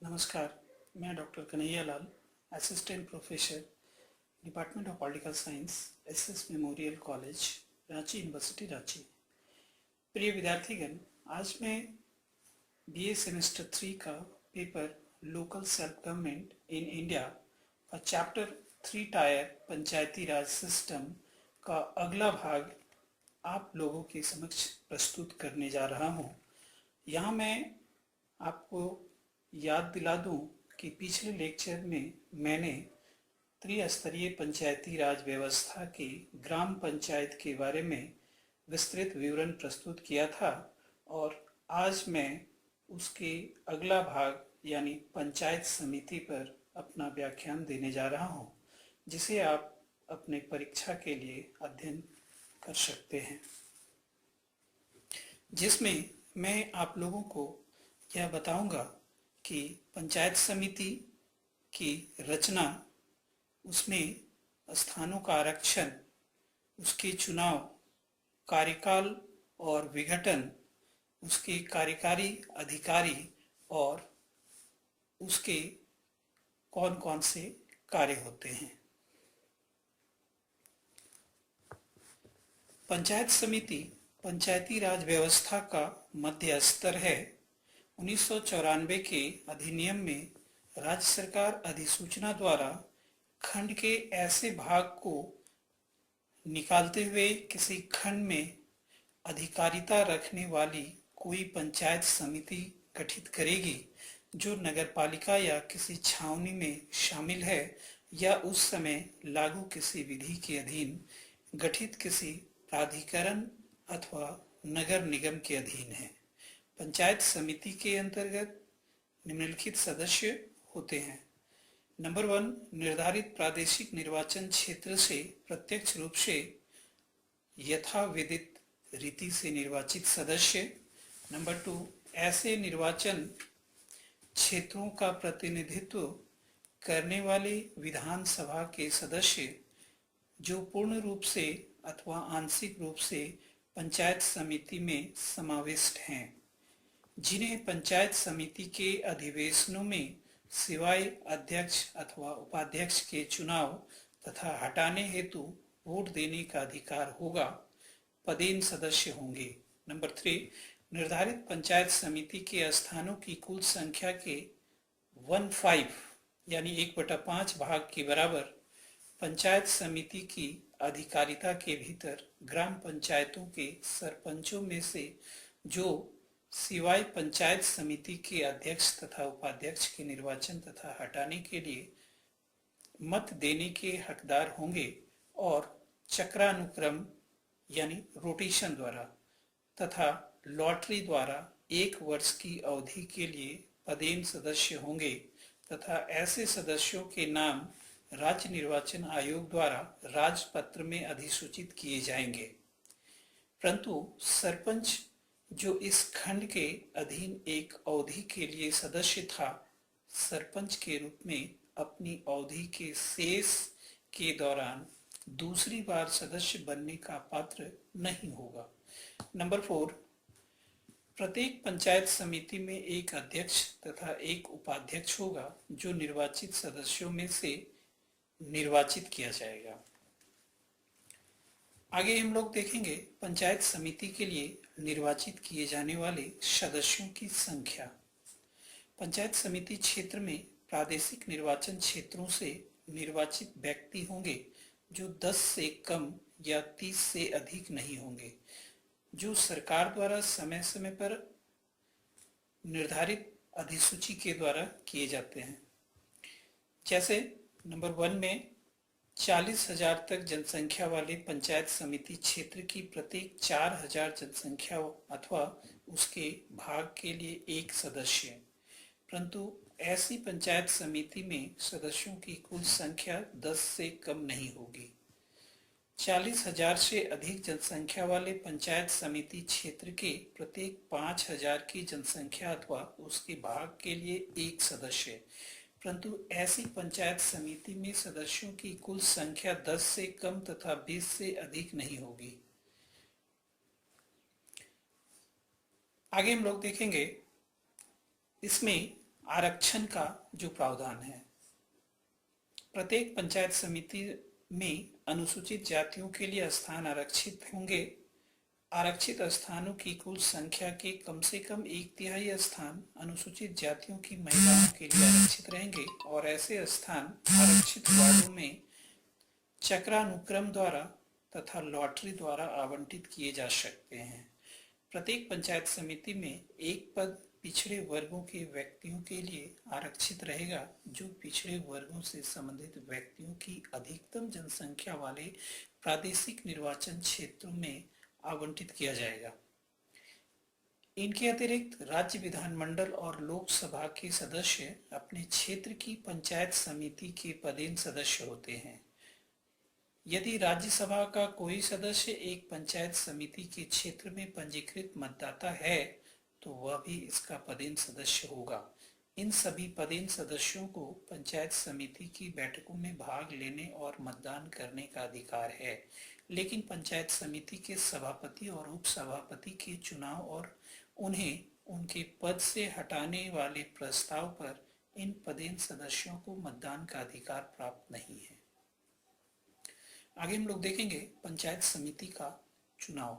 नमस्कार, मैं doctor Kanhaiya Lal, assistant professor, department of political science, SS memorial college, Ranchi university, Ranchi. प्रिय विद्यार्थीगण, आज मैं बीए सेमेस्टर 3 का paper local self government in India का चैप्टर 3 टायर पंचायती राज सिस्टम का अगला भाग आप लोगों के समक्ष प्रस्तुत करने जा रहा हूँ। यहाँ मैं आपको याद दिला दूं कि पिछले लेक्चर में मैंने त्रिस्तरीय पंचायती राज व्यवस्था की ग्राम पंचायत के बारे में विस्तृत विवरण प्रस्तुत किया था और आज मैं उसके अगला भाग यानी पंचायत समिति पर अपना व्याख्यान देने जा रहा हूं, जिसे आप अपने परीक्षा के लिए अध्ययन कर सकते हैं, जिसमें मैं आप लोगों को यह बताऊंगा कि पंचायत समिति की रचना, उसमें स्थानों का आरक्षण, उसके चुनाव, कार्यकाल और विघटन, उसके कार्यकारी अधिकारी और उसके कौन कौन से कार्य होते हैं। पंचायत समिति पंचायती राज व्यवस्था का मध्य स्तर है। 1994 के अधिनियम में राज्य सरकार अधिसूचना द्वारा खंड के ऐसे भाग को निकालते हुए किसी खंड में अधिकारिता रखने वाली कोई पंचायत समिति गठित करेगी जो नगरपालिका या किसी छावनी में शामिल है या उस समय लागू किसी विधि के अधीन गठित किसी प्राधिकरण अथवा नगर निगम के अधीन है। पंचायत समिति के अंतर्गत निम्नलिखित सदस्य होते हैं। नंबर 1, निर्धारित प्रादेशिक निर्वाचन क्षेत्र से प्रत्यक्ष रूप से यथाविधित रीति से निर्वाचित सदस्य। नंबर 2, ऐसे निर्वाचन क्षेत्रों का प्रतिनिधित्व करने वाले विधानसभा के सदस्य जो पूर्ण रूप से अथवा आंशिक रूप से पंचायत समिति में समाविष्ट हैं, जिन्हें पंचायत समिति के अधिवेशनों में सिवाय अध्यक्ष अथवा उपाध्यक्ष के चुनाव तथा हटाने हेतु वोट देने का अधिकार होगा, पदेन सदस्य होंगे। नंबर 3, निर्धारित पंचायत समिति के स्थानों की कुल संख्या के 1/5 यानी 1/5 भाग के बराबर पंचायत समिति की अधिकारिता के भीतर ग्राम पंचायतों के सरपंचों में से जो सिवाय पंचायत समिति के अध्यक्ष तथा उपाध्यक्ष के निर्वाचन तथा हटाने के लिए मत देने के हकदार होंगे और चक्रानुक्रम यानी रोटेशन द्वारा तथा लॉटरी द्वारा 1 वर्ष की अवधि के लिए पदेन सदस्य होंगे तथा ऐसे सदस्यों के नाम राज्य निर्वाचन आयोग द्वारा राजपत्र में अधिसूचित किए जाएंगे। परंतु सरपंच जो इस खंड के अधीन एक अवधि के लिए सदस्य था, सरपंच के रूप में अपनी अवधि के शेष के दौरान दूसरी बार सदस्य बनने का पात्र नहीं होगा। नंबर 4, प्रत्येक पंचायत समिति में एक अध्यक्ष तथा एक उपाध्यक्ष होगा जो निर्वाचित सदस्यों में से निर्वाचित किया जाएगा। आगे हम लोग देखेंगे पंचायत समिति के लिए निर्वाचित किए जाने वाले सदस्यों की संख्या। पंचायत समिति क्षेत्र में प्रादेशिक निर्वाचन क्षेत्रों से निर्वाचित व्यक्ति होंगे जो 10 से कम या 30 से अधिक नहीं होंगे, जो सरकार द्वारा समय समय पर निर्धारित अधिसूची के द्वारा किए जाते हैं। जैसे नंबर 1 में 40,000 तक जनसंख्या वाले पंचायत समिति क्षेत्र की प्रत्येक 4,000 जनसंख्या अथवा उसके भाग के लिए एक सदस्य, परंतु ऐसी पंचायत समिति में सदस्यों की कुल संख्या 10 से कम नहीं होगी। 40,000 से अधिक जनसंख्या वाले पंचायत समिति क्षेत्र के प्रत्येक 5,000 की जनसंख्या अथवा उसके भाग के लिए एक सदस्य, परंतु ऐसी पंचायत समिति में सदस्यों की कुल संख्या 10 से कम तथा 20 से अधिक नहीं होगी। आगे हम लोग देखेंगे इसमें आरक्षण का जो प्रावधान है, प्रत्येक पंचायत समिति में अनुसूचित जातियों के लिए स्थान आरक्षित होंगे। आरक्षित स्थानों की कुल संख्या के कम से कम 1/3 स्थान अनुसूचित जातियों की महिलाओं के लिए आरक्षित रहेंगे और ऐसे स्थान आरक्षित वार्डों में चक्रानुक्रम द्वारा तथा लॉटरी द्वारा आवंटित किए जा सकते हैं। प्रत्येक पंचायत समिति में एक पद पिछड़े वर्गों के व्यक्तियों के लिए आरक्षित रहेगा, जो पिछड़े वर्गों से संबंधित व्यक्तियों की अधिकतम जनसंख्या वाले प्रादेशिक निर्वाचन क्षेत्रों में आवंटित किया जाएगा। इनके अतिरिक्त राज्य विधानमंडल और लोकसभा के सदस्य अपने क्षेत्र की पंचायत समिति के पदेन सदस्य होते हैं। यदि राज्यसभा का कोई सदस्य एक पंचायत समिति के क्षेत्र में पंजीकृत मतदाता है तो वह भी इसका पदेन सदस्य होगा। इन सभी पदेन सदस्यों को पंचायत समिति की बैठकों में भाग लेने और मतदान करने का अधिकार है, लेकिन पंचायत समिति के सभापति और उपसभापति के चुनाव और उन्हें उनके पद से हटाने वाले प्रस्ताव पर इन पदेन सदस्यों को मतदान का अधिकार प्राप्त नहीं है। आगे हम लोग देखेंगे पंचायत समिति का चुनाव।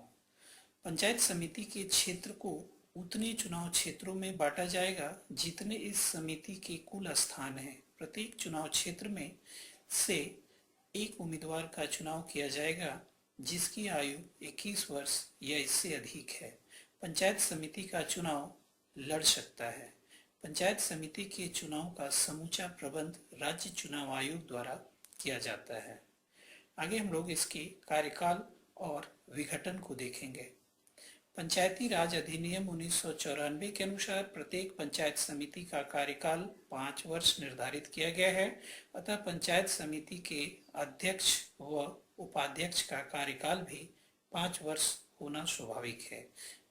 पंचायत समिति के क्षेत्र को उतने चुनाव क्षेत्रों में बांटा जाएगा जितने इस समिति के कुल स्थान हैं। प्रत्येक चुनाव क्षेत्र में से एक उम्मीदवार का चुनाव किया जाएगा जिसकी आयु 21 वर्ष या इससे अधिक है। पंचायत समिति का चुनाव लड़ सकता है। पंचायत समिति के चुनाव का समूचा प्रबंध राज्य चुनाव आयोग द्वारा किया जाता है। आगे हम लोग इसके कार्यकाल और विघटन को देखेंगे। पंचायती राज अधिनियम 1994 के अनुसार प्रत्येक पंचायत समिति का कार्यकाल 5 वर्ष निर्धारित किया गया है। अतः पंचायत समिति के अध्यक्ष व उपाध्यक्ष का कार्यकाल भी 5 वर्ष होना स्वाभाविक है।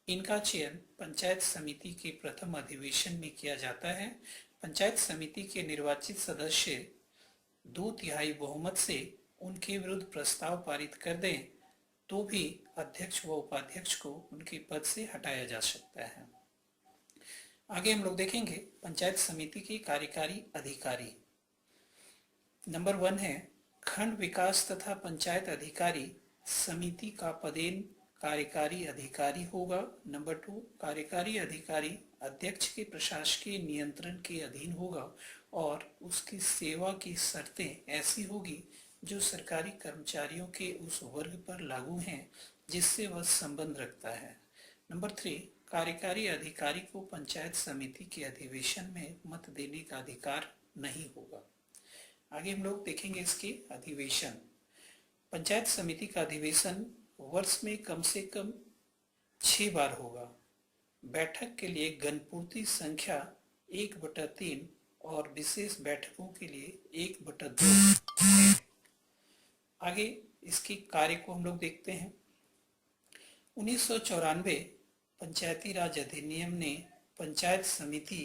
इनका चयन पंचायत समिति के प्रथम अधिवेशन में किया जाता है। पंचायत समिति के निर्वाचित सदस्य 2/3 बहुमत से उनके विरुद्ध प्रस्ताव पारित कर दें तो भी अध्यक्ष व उपाध्यक्ष को उनके पद से हटाया जा सकता है। आगे हम लोग देखेंगे पंचायत समिति के कार्यकारी अधिकारी। नंबर 1 है खंड विकास तथा पंचायत अधिकारी समिति का पदेन कार्यकारी अधिकारी होगा। नंबर 2 कार्यकारी अधिकारी अध्यक्ष के प्रशासकीय नियंत्रण के अधीन होगा और उसकी सेवा की शर्तें ऐसी होगी जो सरकारी कर्मचारियों के उस वर्ग पर लागू हैं जिससे वह संबंध रखता है। नंबर 3 कार्यकारी अधिकारी को पंचायत समिति के अधिवेशन में मत देने का अधिकार नहीं होगा। आगे हम लोग देखेंगे इसके अधिवेशन। पंचायत समिति का अधिवेशन वर्ष में कम से कम 6 बार होगा। बैठक के लिए गणपूर्ति संख्या 1/3 और विशेष बैठकों के लिए 1/2 है। आगे इसके कार्य को हम लोग देखते हैं। 1994 पंचायती राज अधिनियम ने पंचायत समिति